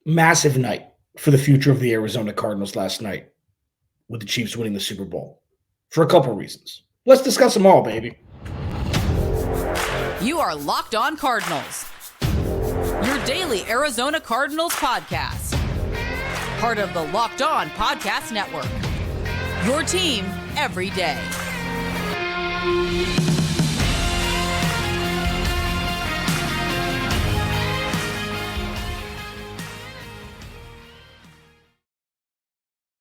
Massive night for the future of the Arizona Cardinals last night with the Chiefs winning the Super Bowl for a couple of reasons. Let's discuss them all, baby. You are Locked On Cardinals, your daily Arizona Cardinals podcast. Part of the Locked On Podcast Network, your team every day.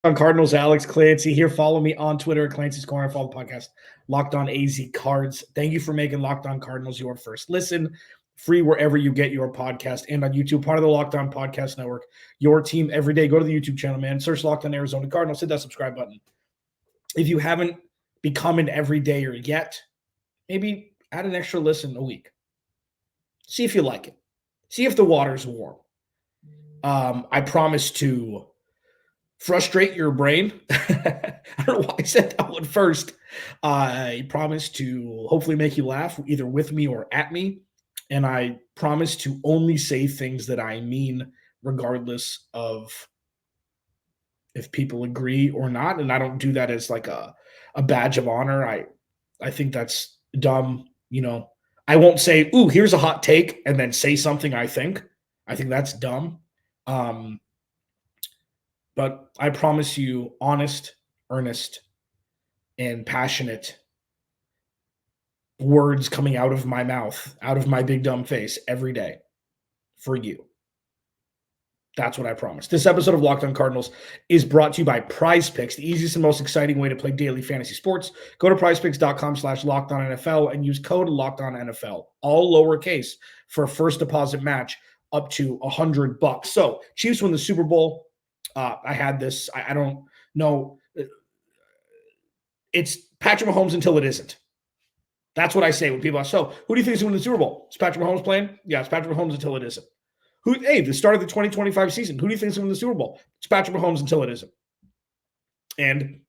On Cardinals, Alex Clancy here. Follow me on Twitter at Clancy's Corner. Follow the podcast Locked On AZ Cards. Thank you for making Locked On Cardinals your first listen. Free wherever you get your podcast and on YouTube, part of the Locked On Podcast Network. Your team every day. Go to the YouTube channel, man. Search Locked On Arizona Cardinals. Hit that subscribe button. If you haven't become an everydayer yet, maybe add an extra listen a week. See if you like it. See if the water's warm. I promise to frustrate your brain. I don't know why I said that one first. I promise to hopefully make you laugh either with me or at me. And I promise to only say things that I mean regardless of if people agree or not. And I don't do that as like a badge of honor. I think that's dumb. You know, I won't say, ooh, here's a hot take and then say something I think. I think that's dumb. But I promise you honest, earnest, and passionate words coming out of my mouth, out of my big dumb face every day for you. That's what I promise. This episode of Locked On Cardinals is brought to you by Prize Picks, the easiest and most exciting way to play daily fantasy sports. Go to prizepicks.com/LockedOnNFL and use code LockedOnNFL, all lowercase, for a first deposit match up to $100. So Chiefs win the Super Bowl. I had this. I don't know. It's Patrick Mahomes until it isn't. That's what I say when people ask, so who do you think is going to win the Super Bowl? Is Patrick Mahomes playing? Yeah, it's Patrick Mahomes until it isn't. The start of the 2025 season, who do you think is going to win the Super Bowl? It's Patrick Mahomes until it isn't. And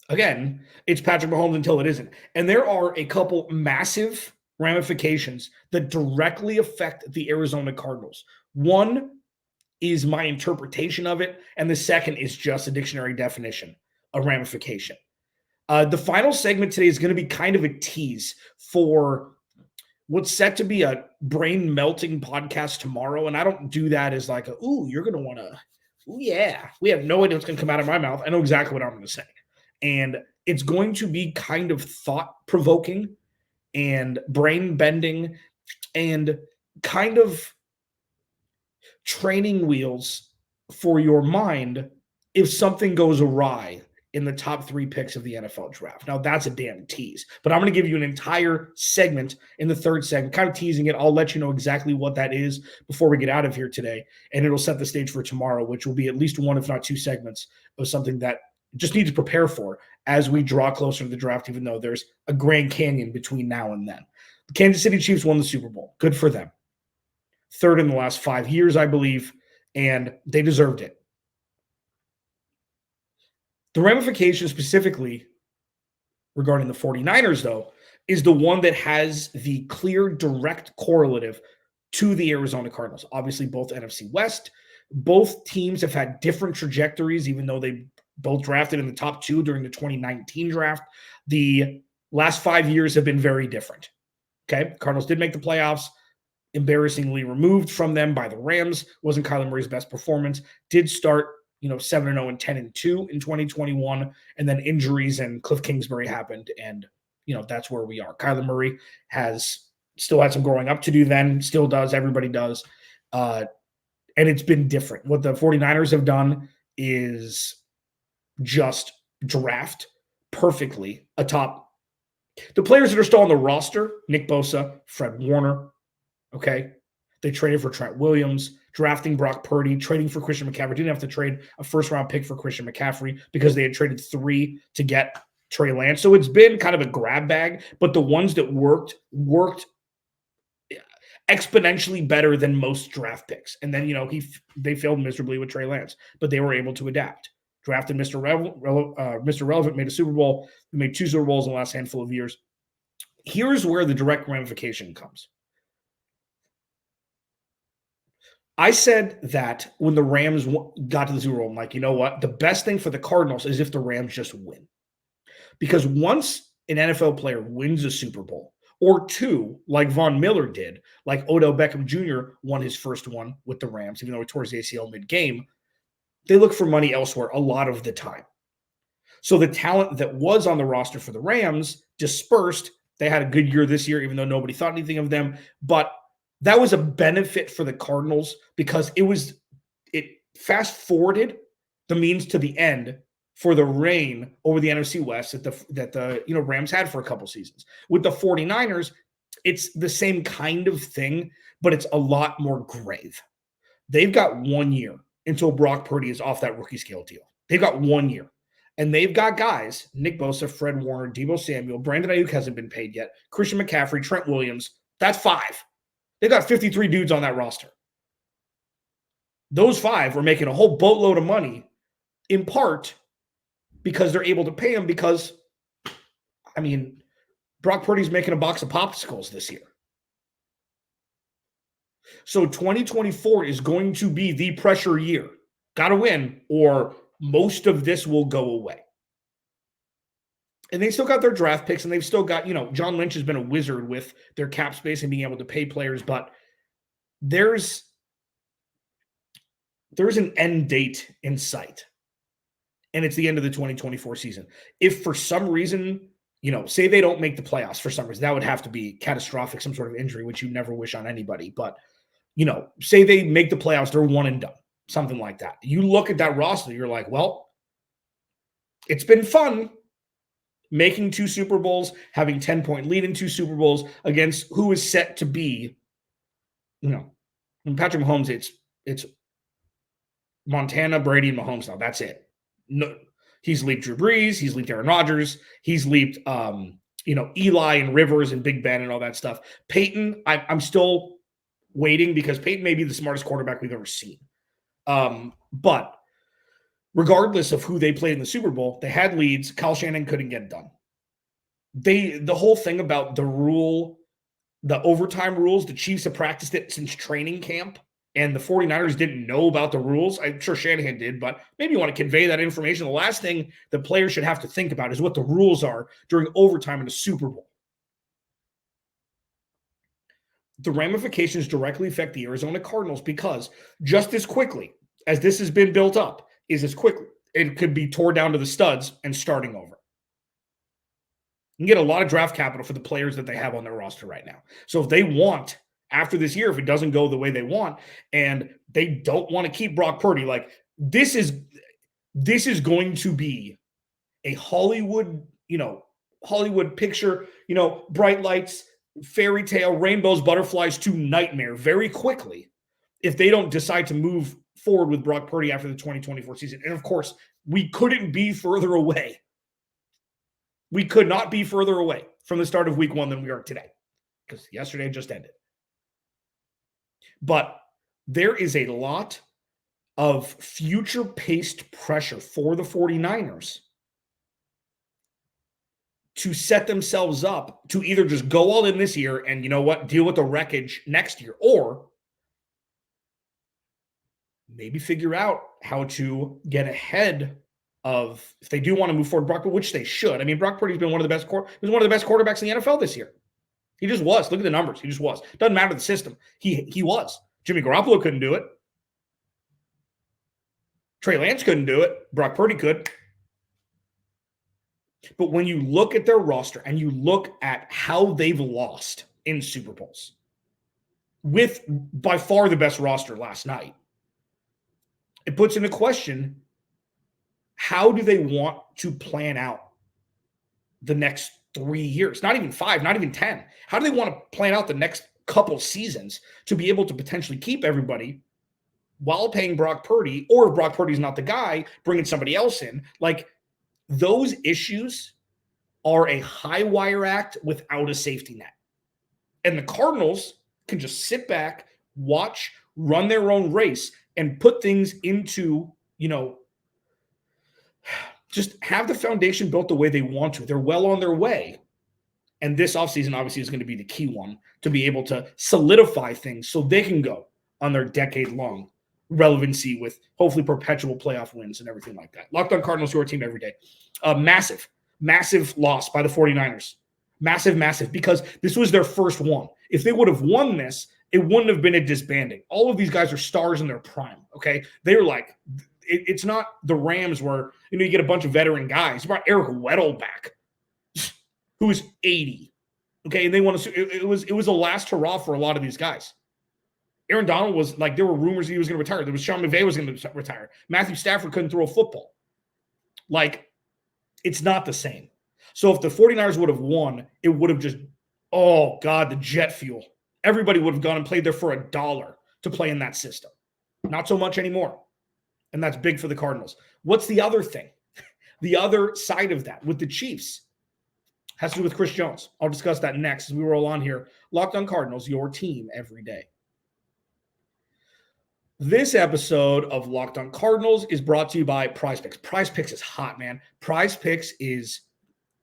again, it's Patrick Mahomes until it isn't. And there are a couple massive ramifications that directly affect the Arizona Cardinals. One is my interpretation of it, and the second is just a dictionary definition, a ramification. The final segment today is going to be kind of a tease for what's set to be a brain-melting podcast tomorrow, and I don't do that as like, you're going to want to, yeah, we have no idea what's going to come out of my mouth. I know exactly what I'm going to say. And it's going to be kind of thought-provoking and brain-bending and kind of training wheels for your mind if something goes awry in the top 3 picks of the NFL draft. Now, that's a damn tease, but I'm going to give you an entire segment in the third segment, kind of teasing it. I'll let you know exactly what that is before we get out of here today, and it'll set the stage for tomorrow, which will be at least one, if not 2 segments of something that just need to prepare for as we draw closer to the draft, even though there's a Grand Canyon between now and then. The Kansas City Chiefs won the Super Bowl. Good for them. Third in the last 5 years, I believe, and they deserved it. The ramification specifically regarding the 49ers, though, is the one that has the clear direct correlative to the Arizona Cardinals. Obviously, both NFC West. Both teams have had different trajectories, even though they both drafted in the top 2 during the 2019 draft. The last 5 years have been very different. Okay, Cardinals did make the playoffs. Embarrassingly removed from them by the Rams. Wasn't Kyler Murray's best performance. Did start 7-0 and 10-2 in 2021, and then injuries and Cliff Kingsbury happened, and that's where we are. Kyler Murray has still had some growing up to do then, still does, everybody does, and it's been different. What the 49ers have done is just draft perfectly atop the players that are still on the roster: Nick Bosa, Fred Warner. Okay, they traded for Trent Williams, drafting Brock Purdy, trading for Christian McCaffrey. Didn't have to trade a first-round pick for Christian McCaffrey because they had traded 3 to get Trey Lance. So it's been kind of a grab bag, but the ones that worked exponentially better than most draft picks. And then, they failed miserably with Trey Lance, but they were able to adapt. Drafted Mr. Relevant, made a Super Bowl, made 2 Super Bowls in the last handful of years. Here's where the direct ramification comes. I said that when the Rams got to the Super Bowl, I'm like, you know what? The best thing for the Cardinals is if the Rams just win. Because once an NFL player wins a Super Bowl, or two, like Von Miller did, like Odell Beckham Jr. won his first one with the Rams, even though he tore his ACL mid-game, they look for money elsewhere a lot of the time. So the talent that was on the roster for the Rams dispersed. They had a good year this year, even though nobody thought anything of them. But that was a benefit for the Cardinals because it fast-forwarded the means to the end for the reign over the NFC West that the Rams had for a couple seasons. With the 49ers, it's the same kind of thing, but it's a lot more grave. They've got 1 year until Brock Purdy is off that rookie scale deal. They've got 1 year. And they've got guys, Nick Bosa, Fred Warner, Deebo Samuel, Brandon Ayuk hasn't been paid yet, Christian McCaffrey, Trent Williams. That's 5. They got 53 dudes on that roster. Those 5 are making a whole boatload of money, in part because they're able to pay him because, Brock Purdy's making a box of popsicles this year. So 2024 is going to be the pressure year. Got to win, or most of this will go away. And they still got their draft picks, and they've still got, John Lynch has been a wizard with their cap space and being able to pay players, but there's an end date in sight. And it's the end of the 2024 season. If for some reason, say they don't make the playoffs for some reason, that would have to be catastrophic, some sort of injury, which you never wish on anybody. But, say they make the playoffs, they're one and done, something like that. You look at that roster, you're like, well, it's been fun making 2 Super Bowls, having 10-point lead in 2 Super Bowls against who is set to be, Patrick Mahomes, it's Montana, Brady, and Mahomes now. That's it. No, he's leaped Drew Brees. He's leaped Aaron Rodgers. He's leaped, Eli and Rivers and Big Ben and all that stuff. Peyton, I'm still waiting because Peyton may be the smartest quarterback we've ever seen. But regardless of who they played in the Super Bowl, they had leads. Kyle Shanahan couldn't get it done. The whole thing about the overtime rules, the Chiefs have practiced it since training camp. And the 49ers didn't know about the rules. I'm sure Shanahan did, but maybe you want to convey that information. The last thing the players should have to think about is what the rules are during overtime in a Super Bowl. The ramifications directly affect the Arizona Cardinals because just as quickly as this has been built up, it could be tore down to the studs and starting over. You can get a lot of draft capital for the players that they have on their roster right now. So if they want, after this year, if it doesn't go the way they want, and they don't want to keep Brock Purdy, like this is going to be a Hollywood picture, bright lights, fairy tale, rainbows, butterflies to nightmare very quickly if they don't decide to move forward with Brock Purdy after the 2024 season. And of course, we couldn't be further away. We could not be further away from the start of week 1 than we are today because yesterday just ended. But there is a lot of future-paced pressure for the 49ers to set themselves up to either just go all in this year and, deal with the wreckage next year, or maybe figure out how to get ahead of, if they do want to move forward, Brock, which they should. Brock Purdy's been one of the best quarterbacks in the NFL this year. He just was. Look at the numbers. He just was. Doesn't matter the system. He was. Jimmy Garoppolo couldn't do it. Trey Lance couldn't do it. Brock Purdy could. But when you look at their roster and you look at how they've lost in Super Bowls, with by far the best roster last night, it puts into question, how do they want to plan out the next 3 years? Not even 5, not even 10. How do they want to plan out the next couple seasons to be able to potentially keep everybody while paying Brock Purdy, or if Brock Purdy's not the guy, bringing somebody else in? Like, those issues are a high wire act without a safety net. And the Cardinals can just sit back, watch, run their own race, and put things into, just have the foundation built the way they want to. They're well on their way. And this offseason obviously is going to be the key one to be able to solidify things so they can go on their decade-long relevancy with hopefully perpetual playoff wins and everything like that. Locked On Cardinals, your team every day. Massive loss by the 49ers. Massive, because this was their first one. If they would have won this, it wouldn't have been a disbanding. All of these guys are stars in their prime, okay? They were like, it's not the Rams where, you get a bunch of veteran guys. You brought Eric Weddle back, who was 80, okay? And they want to, it was a last hurrah for a lot of these guys. Aaron Donald was like, there were rumors he was going to retire. There was Sean McVay was going to retire. Matthew Stafford couldn't throw a football. Like, it's not the same. So if the 49ers would have won, it would have just, oh God, the jet fuel. Everybody would have gone and played there for $1 to play in that system. Not so much anymore. And that's big for the Cardinals. What's the other thing? The other side of that with the Chiefs has to do with Chris Jones. I'll discuss that next as we roll on here. Locked On Cardinals, your team every day. This episode of Locked On Cardinals is brought to you by Prize Picks. Prize Picks is hot, man. Prize Picks is,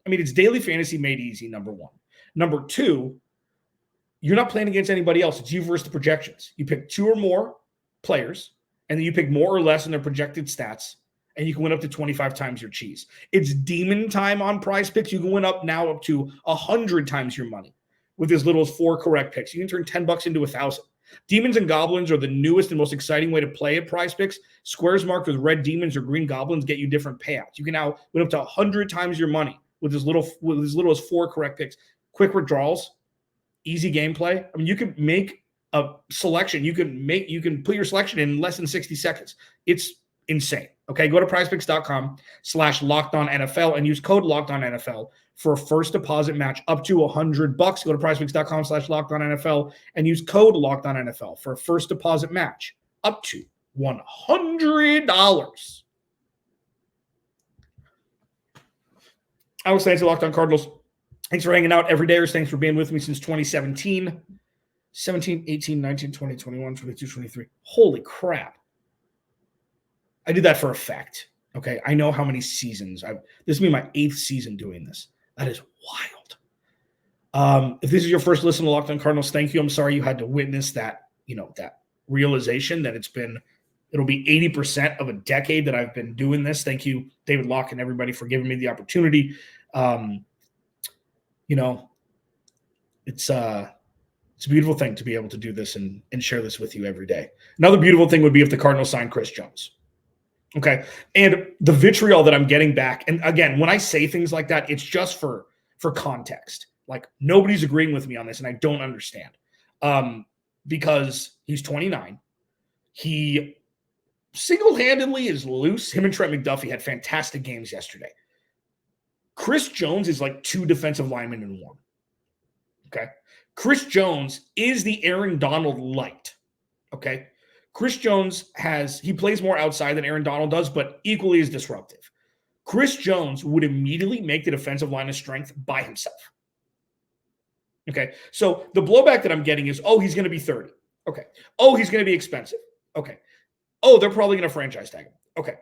it's daily fantasy made easy, number one. Number two, you're not playing against anybody else. It's you versus the projections. You pick 2 or more players, and then you pick more or less in their projected stats, and you can win up to 25 times your cheese. It's demon time on Prize Picks. You can win up to 100 times your money with as little as 4 correct picks. You can turn $10 into 1,000. Demons and Goblins are the newest and most exciting way to play at Prize Picks. Squares marked with red demons or green goblins get you different payouts. You can now win up to 100 times your money with as little as 4 correct picks. Quick withdrawals, easy gameplay. You can make a selection. You can put your selection in less than 60 seconds. It's insane. Okay, go to prizepicks.com/LockedOnNFL and use code LockedOnNFL for a first deposit match up to $100. Go to prizepicks.com/LockedOnNFL and use code LockedOnNFL for a first deposit match up to $100. Alex Clancy, Locked On Cardinals. Thanks for hanging out every day. Thanks for being with me since 2017. 17, 18, 19, 20, 21, 22, 23. Holy crap. I did that for a fact. Okay. I know how many seasons. This will be my 8th season doing this. That is wild. If this is your first listen to Locked On Cardinals, thank you. I'm sorry you had to witness that, that realization that it'll be 80% of a decade that I've been doing this. Thank you, David Locke and everybody, for giving me the opportunity. It's a beautiful thing to be able to do this and share this with you every day. Another beautiful thing would be if the Cardinals signed Chris Jones. Okay. And the vitriol that I'm getting back. And again, when I say things like that, it's just for context. Like, nobody's agreeing with me on this, and I don't understand. Because he's 29. He single-handedly is loose. Him and Trent McDuffie had fantastic games yesterday. Chris Jones is like 2 defensive linemen in one. Okay. Chris Jones is the Aaron Donald light. Okay. Chris Jones he plays more outside than Aaron Donald does, but equally as disruptive. Chris Jones would immediately make the defensive line of strength by himself. Okay. So the blowback that I'm getting is, he's going to be 30. Okay. He's going to be expensive. Okay. They're probably going to franchise tag him. Okay.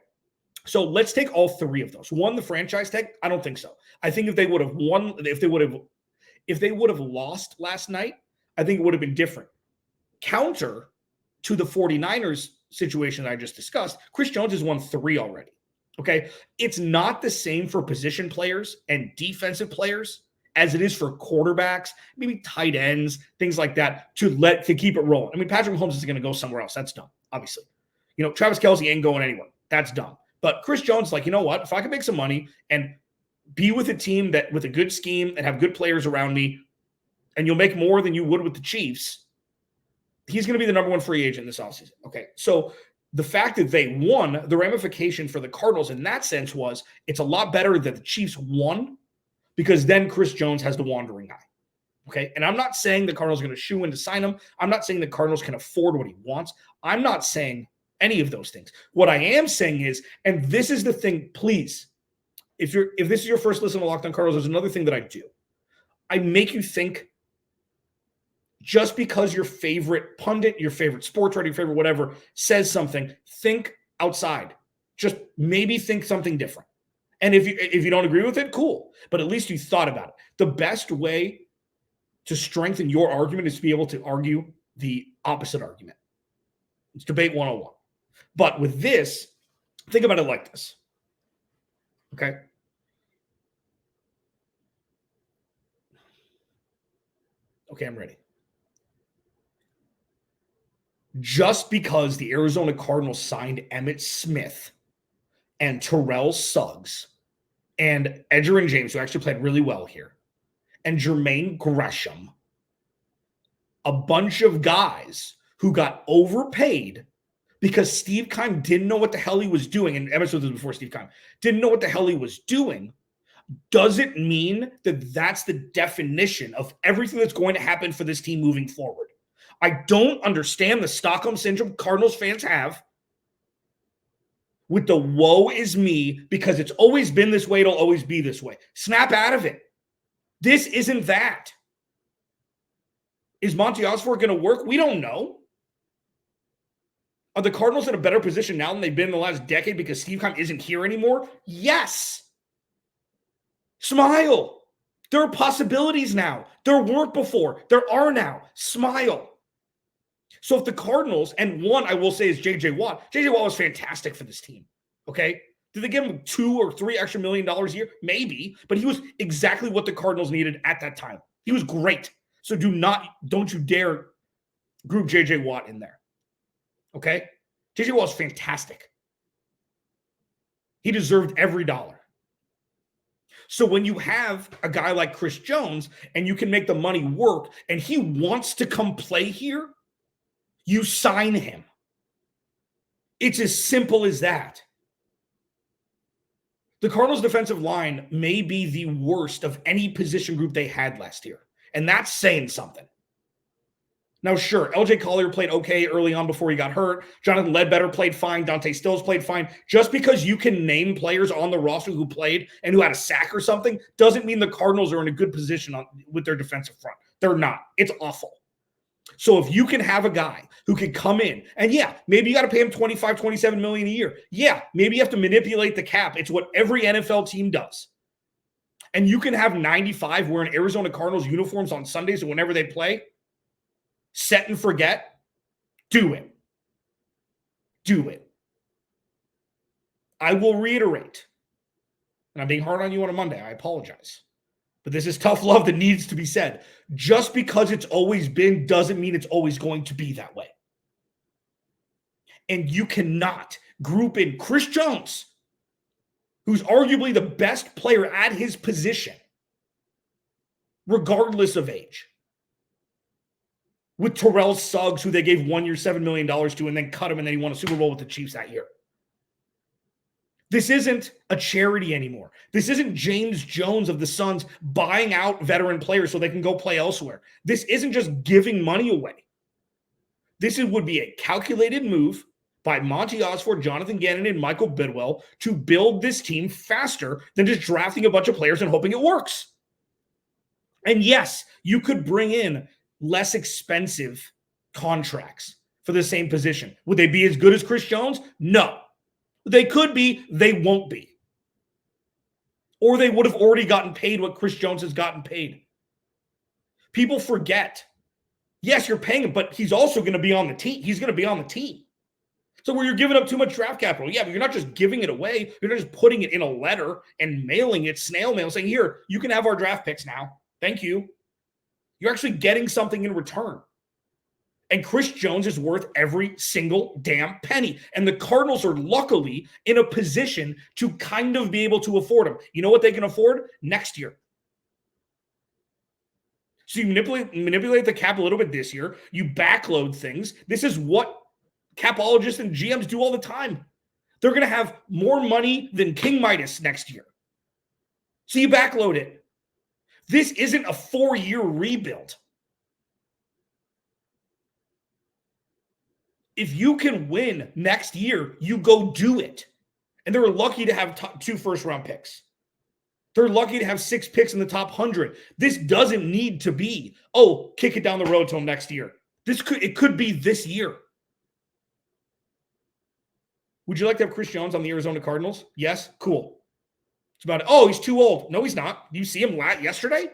So let's take all 3 of those. One, the franchise tag. I don't think so. I think if they would have won, if they would have lost last night, I think it would have been different. Counter to the 49ers situation that I just discussed, Chris Jones has won 3 already. Okay. It's not the same for position players and defensive players as it is for quarterbacks, maybe tight ends, things like that, to keep it rolling. Patrick Mahomes is going to go somewhere else. That's dumb, obviously. Travis Kelce ain't going anywhere. That's dumb. But Chris Jones is like, you know what? If I can make some money and be with a team that with a good scheme and have good players around me, and you'll make more than you would with the Chiefs, he's going to be the number 1 free agent this offseason. Okay. So the fact that they won, the ramification for the Cardinals in that sense was it's a lot better that the Chiefs won, because then Chris Jones has the wandering eye. Okay. And I'm not saying the Cardinals are going to shoe in to sign him. I'm not saying the Cardinals can afford what he wants. I'm not saying any of those things. What I am saying is, and this is the thing, please, if this is your first listen to Locked On Cardinals, there's another thing that I do. I make you think. Just because your favorite pundit, your favorite sports writer, your favorite whatever says something, think outside. Just maybe think something different. And if you don't agree with it, cool. But at least you thought about it. The best way to strengthen your argument is to be able to argue the opposite argument. It's debate 101. But with this, think about it like this. Okay? Okay, I'm ready. Just because the Arizona Cardinals signed Emmitt Smith and Terrell Suggs and Edgerrin James, who actually played really well here, and Jermaine Gresham, a bunch of guys who got overpaid because Steve Keim didn't know what the hell he was doing, and Emmitt Smith was before Steve Keim, didn't know what the hell he was doing, doesn't mean that that's the definition of everything that's going to happen for this team moving forward. I don't understand the Stockholm Syndrome Cardinals fans have with the woe is me because it's always been this way, it'll always be this way. Snap out of it. This isn't that. Is Monty Osborne going to work? We don't know. Are the Cardinals in a better position now than they've been in the last decade because Steve Keim isn't here anymore? Yes. Smile. There are possibilities now. There weren't before. There are now. Smile. So if the Cardinals, and one I will say is J.J. Watt. J.J. Watt was fantastic for this team, okay? Did they give him $2 or $3 extra million a year? Maybe, but he was exactly what the Cardinals needed at that time. He was great. So don't you dare group J.J. Watt in there, okay? J.J. Watt was fantastic. He deserved every dollar. So when you have a guy like Chris Jones and you can make the money work and he wants to come play here, you sign him. It's as simple as that. The Cardinals' defensive line may be the worst of any position group they had last year, and that's saying something. Now, sure, LJ Collier played okay early on before he got hurt. Jonathan Ledbetter played fine. Dante Stills played fine. Just because you can name players on the roster who played and who had a sack or something doesn't mean the Cardinals are in a good position with their defensive front. They're not. It's awful. So if you can have a guy who can come in, and yeah, maybe you got to pay him $25, $27 million a year. Yeah, maybe you have to manipulate the cap. It's what every NFL team does. And you can have 95 wearing Arizona Cardinals uniforms on Sundays and whenever they play. Set and forget. Do it. Do it. I will reiterate, and I'm being hard on you on a Monday. I apologize. But this is tough love that needs to be said. Just because it's always been doesn't mean it's always going to be that way. And you cannot group in Chris Jones, who's arguably the best player at his position, regardless of age, with Terrell Suggs, who they gave 1 year, $7 million to, and then cut him, and then he won a Super Bowl with the Chiefs that year. This isn't a charity anymore. This isn't James Jones of the Suns buying out veteran players so they can go play elsewhere. This isn't just giving money away. This would be a calculated move by Monty Osborne, Jonathan Gannon, and Michael Bidwell to build this team faster than just drafting a bunch of players and hoping it works. And yes, you could bring in less expensive contracts for the same position. Would they be as good as Chris Jones? No. They could be, they won't be. Or they would have already gotten paid what Chris Jones has gotten paid. People forget. Yes, you're paying him, but he's also going to be on the team. He's going to be on the team. So where you're giving up too much draft capital, yeah, but you're not just giving it away. You're not just putting it in a letter and mailing it, snail mail, saying, here, you can have our draft picks now. Thank you. You're actually getting something in return. And Chris Jones is worth every single damn penny. And the Cardinals are luckily in a position to kind of be able to afford him. You know what they can afford? Next year. So you manipulate the cap a little bit this year. You backload things. This is what capologists and GMs do all the time. They're going to have more money than King Midas next year. So you backload it. This isn't a 4-year rebuild. If you can win next year, you go do it. And they're lucky to have 2 first-round picks. They're lucky to have 6 picks in the top 100. This doesn't need to be, kick it down the road till next year. It could be this year. Would you like to have Chris Jones on the Arizona Cardinals? Yes? Cool. It's about it. He's too old. No, he's not. Do you see him yesterday?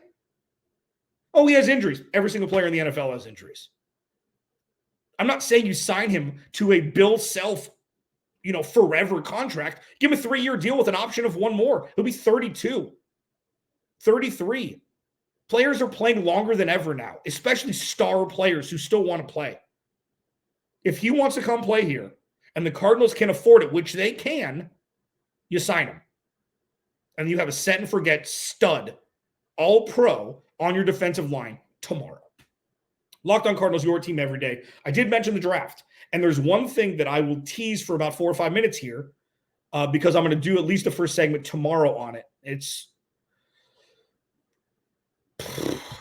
He has injuries. Every single player in the NFL has injuries. I'm not saying you sign him to a Bill Self, forever contract. Give him a 3-year deal with an option of one more. He'll be 32, 33. Players are playing longer than ever now, especially star players who still want to play. If he wants to come play here and the Cardinals can afford it, which they can, you sign him. And you have a set and forget stud, all pro on your defensive line tomorrow. Locked on Cardinals, your team every day. I did mention the draft. And there's one thing that I will tease for about 4 or 5 minutes here because I'm going to do at least the first segment tomorrow on it.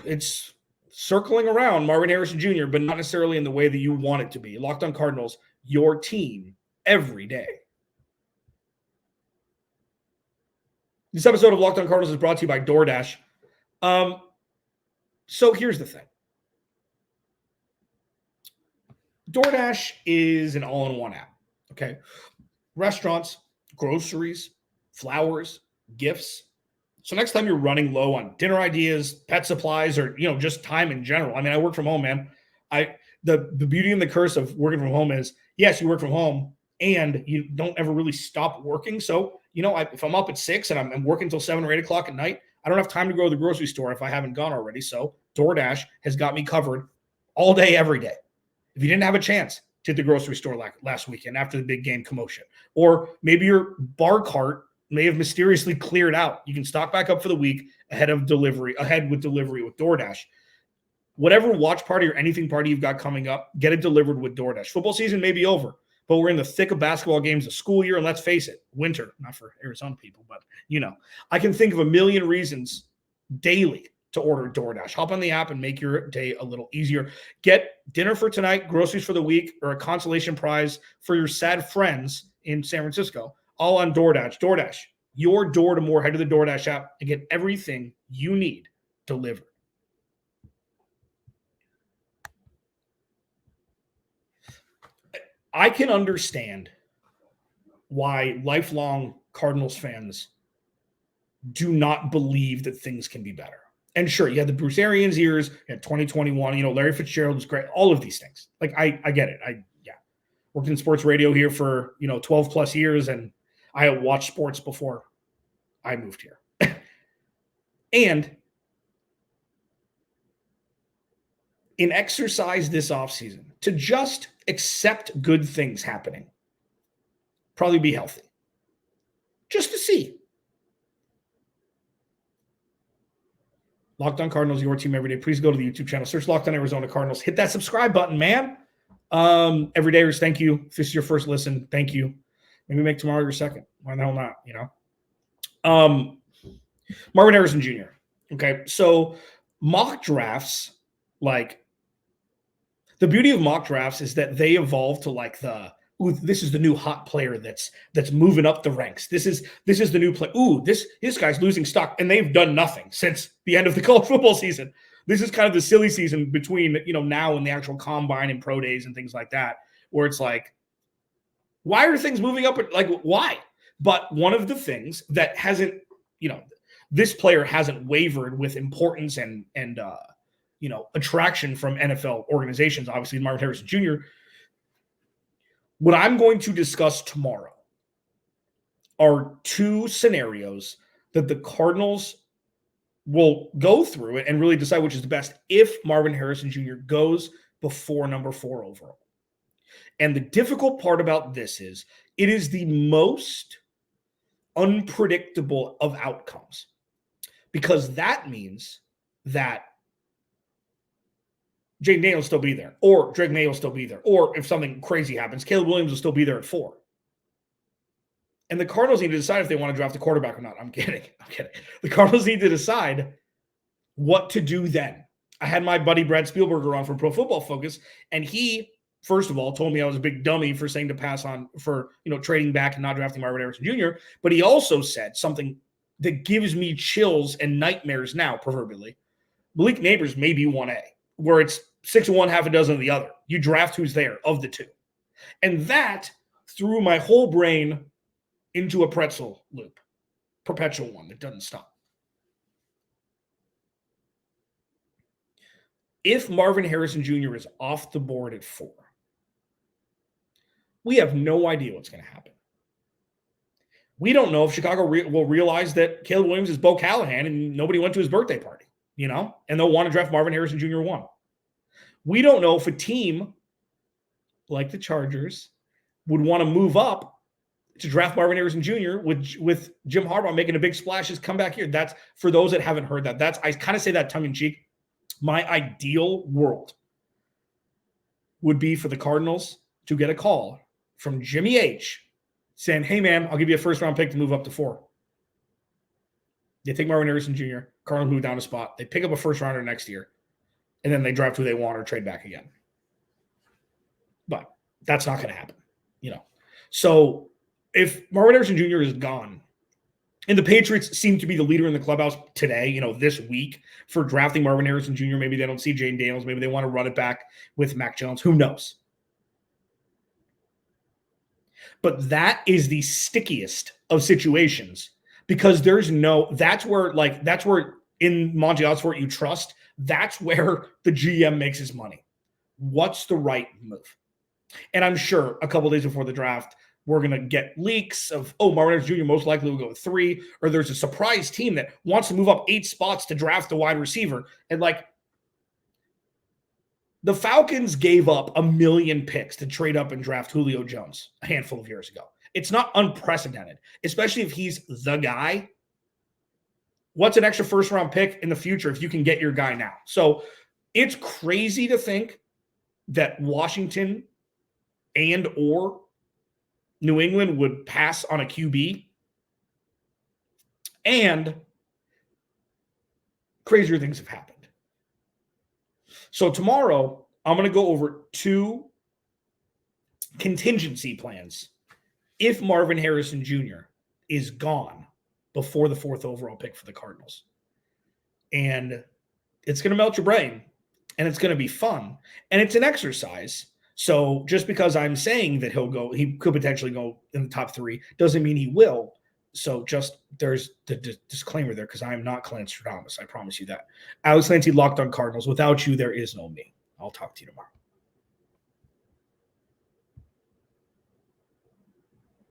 It's circling around Marvin Harrison Jr., but not necessarily in the way that you want it to be. Locked on Cardinals, your team every day. This episode of Locked on Cardinals is brought to you by DoorDash. So here's the thing. DoorDash is an all-in-one app, okay? Restaurants, groceries, flowers, gifts. So next time you're running low on dinner ideas, pet supplies, or, just time in general. I mean, I work from home, man. The beauty and the curse of working from home is, yes, you work from home and you don't ever really stop working. So, if I'm up at 6 and I'm working until 7 or 8 o'clock at night, I don't have time to go to the grocery store if I haven't gone already. So DoorDash has got me covered all day, every day. If you didn't have a chance to hit the grocery store last weekend after the big game commotion, or maybe your bar cart may have mysteriously cleared out, you can stock back up for the week ahead with delivery with DoorDash. Whatever watch party or anything party you've got coming up, get it delivered with DoorDash. Football season may be over, but we're in the thick of basketball games, the school year, and let's face it, winter, not for Arizona people, but I can think of a million reasons daily to order DoorDash. Hop on the app and make your day a little easier. Get dinner for tonight, groceries for the week, or a consolation prize for your sad friends in San Francisco, all on DoorDash. DoorDash, your door to more. Head to the DoorDash app and get everything you need delivered. I can understand why lifelong Cardinals fans do not believe that things can be better. And sure, you had the Bruce Arians years, you had 2021, Larry Fitzgerald was great, all of these things. Like, I get it. Worked in sports radio here for, 12 plus years, and I had watched sports before I moved here. And in exercise this offseason, to just accept good things happening, probably be healthy. Just to see. Locked on Cardinals, your team every day. Please go to the YouTube channel. Search Locked on Arizona Cardinals. Hit that subscribe button, man. Everydayers, thank you. If this is your first listen, thank you. Maybe make tomorrow your second. Why the hell not, Marvin Harrison Jr. Okay, so mock drafts, like, the beauty of mock drafts is that they evolve to like this is the new hot player that's moving up the ranks. This is the new play. This guy's losing stock, and they've done nothing since the end of the college football season. This is kind of the silly season between now and the actual combine and pro days and things like that, where it's like, why are things moving up? Like, why? But one of the things that hasn't, this player hasn't wavered with importance and attraction from NFL organizations, obviously Marvin Harrison Jr. What I'm going to discuss tomorrow are two scenarios that the Cardinals will go through and really decide which is the best if Marvin Harrison Jr. goes before number 4 overall. And the difficult part about this is it is the most unpredictable of outcomes, because that means that Jaden Daniels will still be there, or Drake May will still be there, or if something crazy happens, Caleb Williams will still be there at 4. And the Cardinals need to decide if they want to draft a quarterback or not. I'm kidding. The Cardinals need to decide what to do then. I had my buddy Brad Spielberger on from Pro Football Focus, and he, first of all, told me I was a big dummy for saying to pass on for, trading back and not drafting Marvin Harrison Jr. But he also said something that gives me chills and nightmares now, proverbially. Malik Neighbors may be 1A, where it's 6 of one, half a dozen of the other. You draft who's there of the two. And that threw my whole brain into a pretzel loop, perpetual one that doesn't stop. If Marvin Harrison Jr. is off the board at 4, We have no idea what's going to happen. We don't know if Chicago will realize that Caleb Williams is Bo Callahan and nobody went to his birthday party, and they'll want to draft Marvin Harrison Jr. 1. We don't know if a team like the Chargers would want to move up to draft Marvin Harrison Jr. with Jim Harbaugh making a big splash. Just come back here. That's for those that haven't heard that. I kind of say that tongue in cheek. My ideal world would be for the Cardinals to get a call from Jimmy H saying, hey, man, I'll give you a first-round pick to move up to 4. They take Marvin Harrison Jr., Cardinals move down a spot. They pick up a first-rounder next year, and then they draft who they want or trade back again. But that's not going to happen, So if Marvin Harrison Jr. is gone, and the Patriots seem to be the leader in the clubhouse today, this week for drafting Marvin Harrison Jr., maybe they don't see Jane Daniels. Maybe they want to run it back with Mac Jones. Who knows? But that is the stickiest of situations because that's where in Monty Osfort you trust. That's where the GM makes his money. What's the right move? And I'm sure a couple days before the draft, we're going to get leaks of, Marvin Harrison Jr. most likely will go 3, or there's a surprise team that wants to move up 8 spots to draft a wide receiver. And the Falcons gave up 1 million picks to trade up and draft Julio Jones a handful of years ago. It's not unprecedented, especially if he's the guy. What's an extra first-round pick in the future if you can get your guy now? So it's crazy to think that Washington and or New England would pass on a QB. And crazier things have happened. So tomorrow, I'm going to go over 2 contingency plans if Marvin Harrison Jr. is gone before the 4th overall pick for the Cardinals. And it's going to melt your brain, and it's going to be fun, and it's an exercise. So just because I'm saying that he could potentially go in the top 3 doesn't mean he will. So just there's the disclaimer there because I am not Clarence Stradamus. I promise you that. Alex Clancy, Locked on Cardinals. Without you, there is no me. I'll talk to you tomorrow.